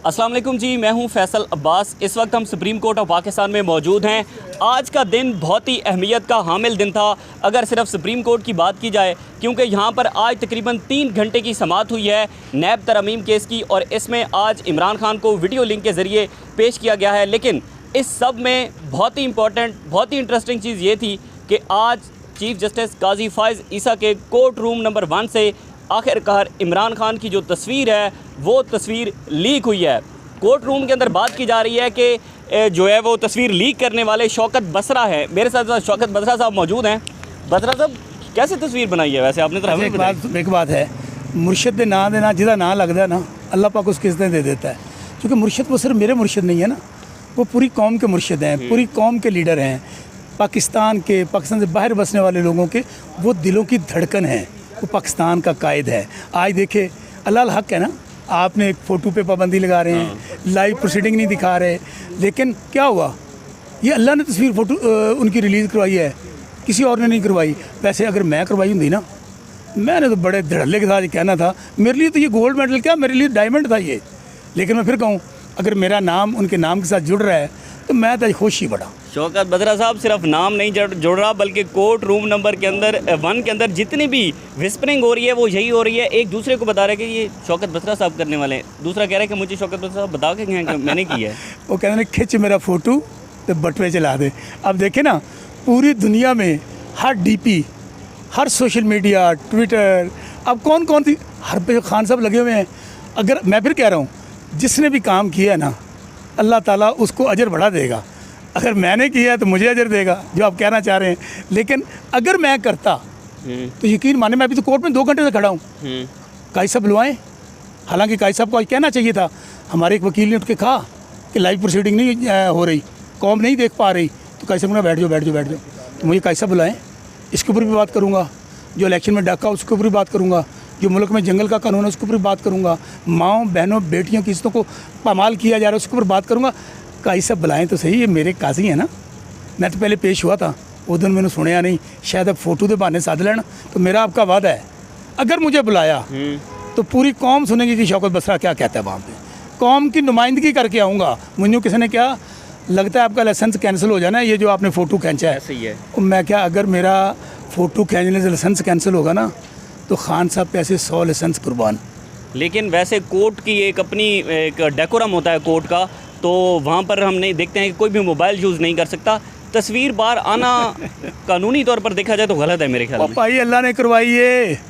अस्सलाम वालेकुम जी, मैं हूं फैसल अब्बास। इस वक्त हम सुप्रीम कोर्ट ऑफ पाकिस्तान में मौजूद हैं। आज का दिन बहुत ही अहमियत का हामिल दिन था अगर सिर्फ सुप्रीम कोर्ट की बात की जाए, क्योंकि यहां पर आज तकरीबन 3 घंटे की समाअत हुई है नैब तरमीम केस की, और इसमें आज इमरान खान को वीडियो लिंक के ज़रिए पेश किया गया है। लेकिन इस सब में बहुत ही इंपॉर्टेंट, बहुत ही इंटरेस्टिंग चीज़ ये थी कि आज चीफ जस्टिस काजी फ़ाइज़ ईसा के कोर्ट रूम नंबर 1 से आखिरकार इमरान खान की जो तस्वीर है वो तस्वीर लीक हुई है। कोर्ट रूम के अंदर बात की जा रही है कि जो है वो तस्वीर लीक करने वाले शौकत बसरा है। मेरे साथ शौकत बसरा साहब मौजूद हैं। बसरा साहब, कैसे तस्वीर बनाई है वैसे आपने? तो हमें एक बात है, मुर्शद के नाम देना जिदा ना लगता है ना, अल्लाह पाक उसको किस्तें दे देता है। क्योंकि मुर्शद वो सिर्फ मेरे मुर्शद नहीं है ना, वो पूरी कौम के मुर्शद हैं, पूरी कौम के लीडर हैं। पाकिस्तान से बाहर बसने वाले लोगों के वो दिलों की धड़कन है। वो पाकिस्तान का कायद है। आज देखे अल्लाह हक है ना, आपने एक फ़ोटो पे पाबंदी लगा रहे हैं, लाइव प्रोसीडिंग नहीं दिखा रहे, लेकिन क्या हुआ, ये अल्लाह ने तस्वीर फ़ोटो उनकी रिलीज़ करवाई है, किसी और ने नहीं करवाई। वैसे अगर मैं करवाई होती ना, मैंने तो बड़े धड़ल्ले के साथ ये कहना था, मेरे लिए तो ये गोल्ड मेडल क्या, मेरे लिए डायमंड था ये। लेकिन मैं फिर कहूँ, अगर मेरा नाम उनके नाम के साथ जुड़ रहा है तो मैं तो खुश ही बड़ा। शौकत बसरा साहब, सिर्फ नाम नहीं जुड़ रहा बल्कि कोर्ट रूम नंबर के अंदर 1 के अंदर जितनी भी विस्परिंग हो रही है वो यही हो रही है। एक दूसरे को बता रहे हैं कि ये शौकत बसरा साहब करने वाले हैं, दूसरा कह रहा है कि मुझे शौकत बसरा साहब बता के गए कि मैंने किया है। वो कह रहे हैं खिंच मेरा फ़ोटो तो बटवे चला दे। अब देखे ना, पूरी दुनिया में हर डीपी, हर सोशल मीडिया, ट्विटर, अब कौन कौन सी हर पे खान साहब लगे हुए हैं। अगर मैं फिर कह रहा हूँ, जिसने भी काम किया है ना, अल्लाह ताला उसको अजर बढ़ा देगा। अगर मैंने किया है तो मुझे अजर देगा, जो आप कहना चाह रहे हैं। लेकिन अगर मैं करता तो यकीन माने, मैं अभी तो कोर्ट में 2 घंटे से खड़ा हूँ। काई साहब बुलवाएं, हालांकि काई साहब को आज कहना चाहिए था। हमारे एक वकील ने उठ के कहा कि लाइव प्रोसीडिंग नहीं हो रही, कौम नहीं देख पा रही, तो काई साहब ने बैठ जाओ बैठ जाओ बैठ जाओ। तो मुझे काई साहब बुलाएँ, इसके ऊपर भी बात करूँगा। जो इलेक्शन में डाका उसके ऊपर भी बात करूँगा। जो मुल्क में जंगल का कानून है उसके ऊपर बात करूँगा। माँओं बहनों बेटियों की इज्जतों को पामाल किया जा रहा है उसके ऊपर बात करूँगा। काई सब बुलाएं तो सही, ये मेरे काजी हैं ना। मैं तो पहले पेश हुआ था, उस दिन मैंने सुनया नहीं, शायद अब फ़ोटो के बहाने साध लेना। तो मेरा आपका वादा है, अगर मुझे बुलाया तो पूरी कौम सुनेगी कि शौकत बसरा क्या कहता है। वहाँ पे कौम की नुमाइंदगी करके आऊँगा। मुझे किसी ने क्या लगता है आपका लाइसेंस कैंसिल हो जाना है, ये जो आपने फ़ोटो खींचा है। सही है। मैं क्या, अगर मेरा फ़ोटो खींचने से लाइसेंस कैंसिल होगा ना, तो खान साहब पे ऐसे 100 लाइसेंस कुर्बान। लेकिन वैसे कोर्ट की एक अपनी एक डेकोरम होता है कोर्ट का, तो वहाँ पर हम नहीं देखते हैं कि कोई भी मोबाइल यूज़ नहीं कर सकता। तस्वीर बाहर आना कानूनी तौर पर देखा जाए तो गलत है मेरे ख्याल में। भाई अल्लाह ने करवाई है,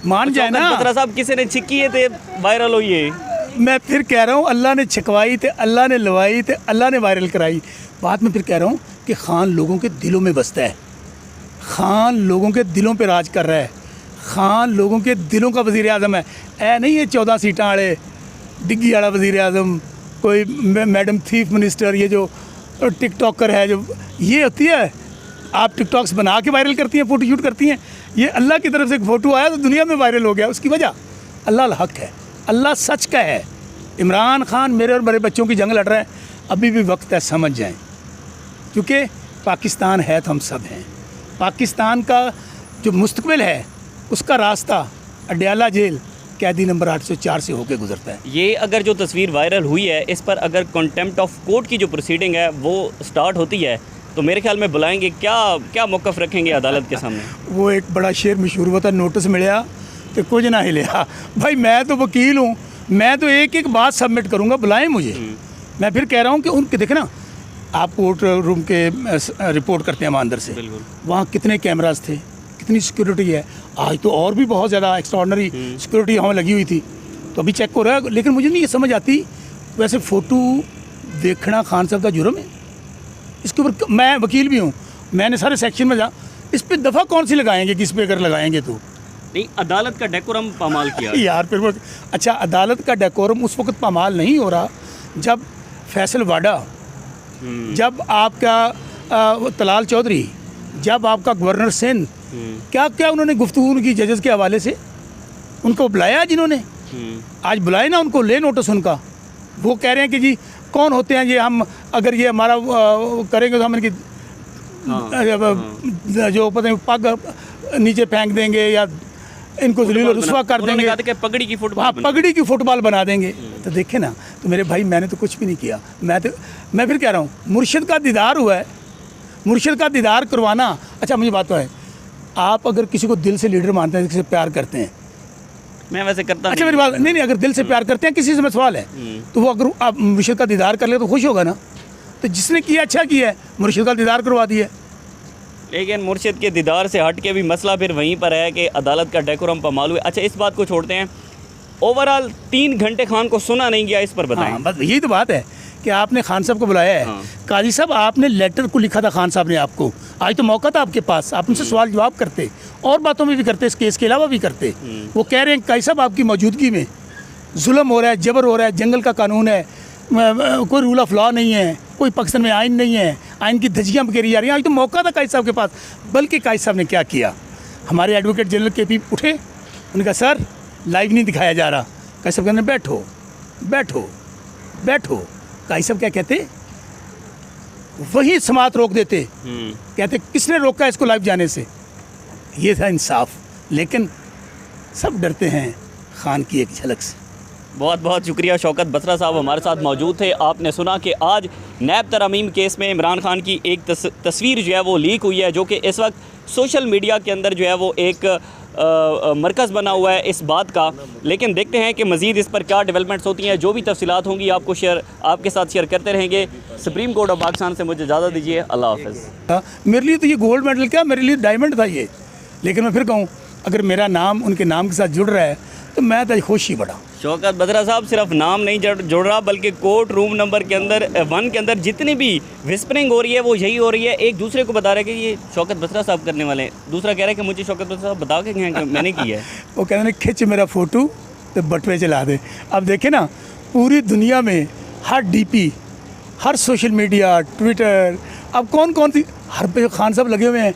मान जाए ना। बसरा साहब, किसी ने छिकी है तो वायरल हुई है। मैं फिर कह रहा हूँ, अल्लाह ने छिकवाई थे, अल्लाह ने लवाई थे, अल्लाह ने वायरल कराई। बात में फिर कह रहा हूँ कि खान लोगों के दिलों में बसता है, खान लोगों के दिलों पर राज कर रहा है, खान लोगों के दिलों का वज़ीर आज़म है। ऐ नहीं है 14 सीटां वाले डिग्गी वाला वज़ीर आज़म, कोई मैडम चीफ मिनिस्टर, ये जो टिकटॉकर है, जो ये होती है, आप टिकटॉक्स बना के वायरल करती हैं, फ़ोटो शूट करती हैं। ये अल्लाह की तरफ से एक फ़ोटो आया तो दुनिया में वायरल हो गया। उसकी वजह अल्लाह हक है, अल्लाह सच का है। इमरान खान मेरे और मेरे बच्चों की जंग लड़ रहा है, अभी भी वक्त है, समझ जाएँ। क्योंकि पाकिस्तान है तो हम सब हैं। पाकिस्तान का जो मुस्तकबिल है उसका रास्ता अडयाला जेल कैदी नंबर 804 से होकर गुजरता है। ये अगर जो तस्वीर वायरल हुई है, इस पर अगर कंटेम्प्ट ऑफ कोर्ट की जो प्रोसीडिंग है वो स्टार्ट होती है, तो मेरे ख्याल में बुलाएंगे, क्या मौक़िफ़ रखेंगे अदालत के सामने? वो एक बड़ा शेर मशहूर होता, नोटिस मिलया तो कुछ ना हिलिया। भाई मैं तो वकील हूँ, मैं तो एक एक बात सबमिट करूँगा, बुलाएं मुझे। मैं फिर कह रहा हूँ कि उनके देखे ना, आप कोर्ट रूम के रिपोर्ट करते हैं अंदर से, वहाँ कितने कैमराज थे, कितनी सिक्योरिटी है। आज तो और भी बहुत ज़्यादा एक्स्ट्राऑर्डिनरी सिक्योरिटी हमें लगी हुई थी, तो अभी चेक हो रहा है। लेकिन मुझे नहीं ये समझ आती, वैसे फ़ोटो देखना खान साहब का जुर्म है, इसके ऊपर मैं वकील भी हूँ, मैंने सारे सेक्शन में जा, इस पर दफ़ा कौन सी लगाएंगे, किस पे अगर लगाएंगे तो नहीं। अदालत का डेकोरम पामाल किया यार। फिर वो अच्छा, अदालत का डेकोरम उस वक्त पामाल नहीं हो रहा जब फैसल वाडा, जब आपका तलाल चौधरी, जब आपका गवर्नर सिंध, क्या क्या उन्होंने गुफ्तगू की जजेस के हवाले से, उनको बुलाया जिन्होंने, आज बुलाए ना उनको, ले नोटिस उनका। वो कह रहे हैं कि जी कौन होते हैं ये, हम अगर ये हमारा करेंगे तो हम इनकी जो पता नहीं पग नीचे फेंक देंगे या इनको जलील और रुस्वा कर उन्होंने देंगे। कहा था कि पगड़ी की फुटबॉल हाँ, पगड़ी की फुटबॉल बना देंगे। तो देखे ना, तो मेरे भाई मैंने तो कुछ भी नहीं किया। मैं फिर कह रहा हूँ, मुर्शिद का दीदार हुआ है, मुर्शिद का दीदार करवाना। अच्छा मुझे बात तो है, आप अगर किसी को दिल से लीडर मानते हैं, किसी से प्यार करते हैं, मैं वैसे करता अच्छा मेरी बात नहीं, अगर दिल से प्यार करते हैं किसी से, मैं सवाल है, तो वो अगर आप मुर्शिद का दीदार कर ले तो खुश होगा ना। तो जिसने किया अच्छा किया है, मुर्शिद का दीदार करवा दिया। लेकिन मुर्शिद के दीदार से हट के भी मसला फिर वहीं पर है कि अदालत का डेकोरम पामाल हुए। अच्छा इस बात को छोड़ते हैं, ओवरऑल 3 घंटे खान को सुना नहीं गया, इस पर बताएं। हाँ, बस यही तो बात है कि आपने खान साहब को बुलाया है। हाँ। काजी साहब, आपने लेटर को लिखा था खान साहब ने आपको, आज तो मौका था आपके पास, आप उनसे सवाल जवाब करते और बातों में भी करते, इस केस के अलावा भी करते। वो कह रहे हैं काजी साहब आपकी मौजूदगी में जुल्म हो रहा है, जबर हो रहा है, जंगल का कानून है, कोई रूल ऑफ लॉ नहीं है, कोई पाकिस्तान में आइन नहीं है, आइन की धज्जियाँ बिखेरी जा रही हैं। आज तो मौका था काजी साहब के पास। बल्कि काजी साहब ने क्या किया, हमारे एडवोकेट जनरल के पी उठे, उन्होंने कहा सर लाइव नहीं दिखाया जा रहा। काजी साहब कहने बैठो बैठो बैठो। काजी साहब क्या कहते, वही समात रोक देते, कहते किसने रोका इसको लाइव जाने से। ये था इंसाफ। लेकिन सब डरते हैं खान की एक झलक से। बहुत बहुत शुक्रिया। शौकत बसरा साहब हमारे साथ मौजूद थे। आपने सुना कि आज नैब तरमीम केस में इमरान खान की एक तस्वीर जो है वो लीक हुई है, जो कि इस वक्त सोशल मीडिया के अंदर जो है वो एक मरकज़ बना हुआ है इस बात का। लेकिन देखते हैं कि मज़ीद इस पर क्या डेवलपमेंट्स होती हैं। जो भी तफसीलात होंगी आपके साथ शेयर करते रहेंगे। सुप्रीम कोर्ट ऑफ पाकिस्तान से मुझे इजाज़त दीजिए। अल्लाह हाफ़िज़। मेरे लिए तो ये गोल्ड मेडल क्या, मेरे लिए डायमंड था ये। लेकिन मैं फिर कहूँ, अगर मेरा नाम उनके नाम के साथ जुड़ रहा है तो मैं तो खुश ही बड़ा। शौकत बसरा साहब सिर्फ नाम नहीं जुड़ रहा, बल्कि कोर्ट रूम नंबर के अंदर 1 के अंदर जितनी भी विस्परिंग हो रही है वो यही हो रही है। एक दूसरे को बता रहे हैं कि ये शौकत बसरा साहब करने वाले हैं, दूसरा कह रहा है कि मुझे शौकत बसरा साहब बता के गए हैं कि मैंने किया है। वो कह रहे हैं खिंच मेरा फ़ोटो तो बटवे चला दे। अब देखे ना, पूरी दुनिया में हर डीपी, हर सोशल मीडिया, ट्विटर, अब कौन कौन सी हर पे खान साहब लगे हुए हैं।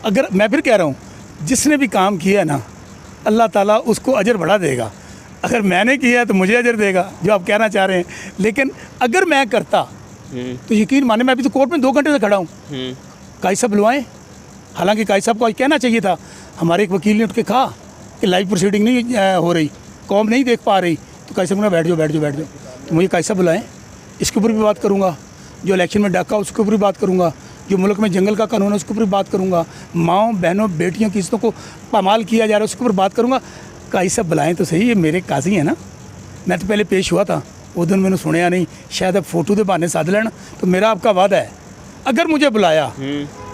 अगर मैं फिर कह रहा हूँ, जिसने भी काम किया ना, अल्लाह ताला उसको अजर बढ़ा देगा। अगर मैंने किया तो मुझे अजर देगा, जो आप कहना चाह रहे हैं। लेकिन अगर मैं करता तो यकीन माने, मैं अभी तो कोर्ट में 2 घंटे से खड़ा हूँ। काजी साहब बुलवाएं। हालांकि काजी साहब को आज कहना चाहिए था, हमारे एक वकील ने उठ के कहा कि लाइव प्रोसीडिंग नहीं हो रही, कौम नहीं देख पा रही। तो काजी साहब ने बैठ जाओ बैठ जाओ बैठ जाओ। तो मुझे काजी साहब बुलाएँ, इसके ऊपर भी बात करूँगा। जो इलेक्शन में डाका उसके ऊपर भी बात करूँगा। जो मुल्क में जंगल का कानून है उसके ऊपर बात करूँगा। माँओं बहनों बेटियों की इज्जतों को पामाल किया जा रहा है उसके ऊपर बात करूँगा। काजी साहब बुलाएं तो सही, ये मेरे काजी हैं ना। मैं तो पहले पेश हुआ था, वो दिन मैंने सुनया नहीं, शायद अब फोटो के बहाने साध लेना। तो मेरा आपका वादा है, अगर मुझे बुलाया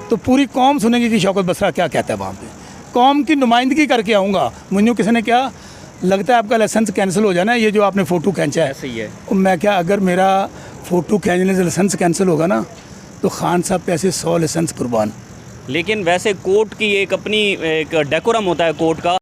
तो पूरी कौम सुनेगी कि शौकत बसरा क्या कहता है। वहाँ पे कौम की नुमाइंदगी करके आऊँगा। मुझे किसी ने क्या लगता है आपका लाइसेंस कैंसिल हो जाना है, ये जो आपने फ़ोटो खींचा है। सही है। मैं क्या, अगर मेरा फ़ोटो खींचने से लाइसेंस कैंसिल होगा ना, तो खान साहब पे ऐसे 100 लाइसेंस कुर्बान। लेकिन वैसे कोर्ट की एक अपनी एक डेकोरम होता है कोर्ट का।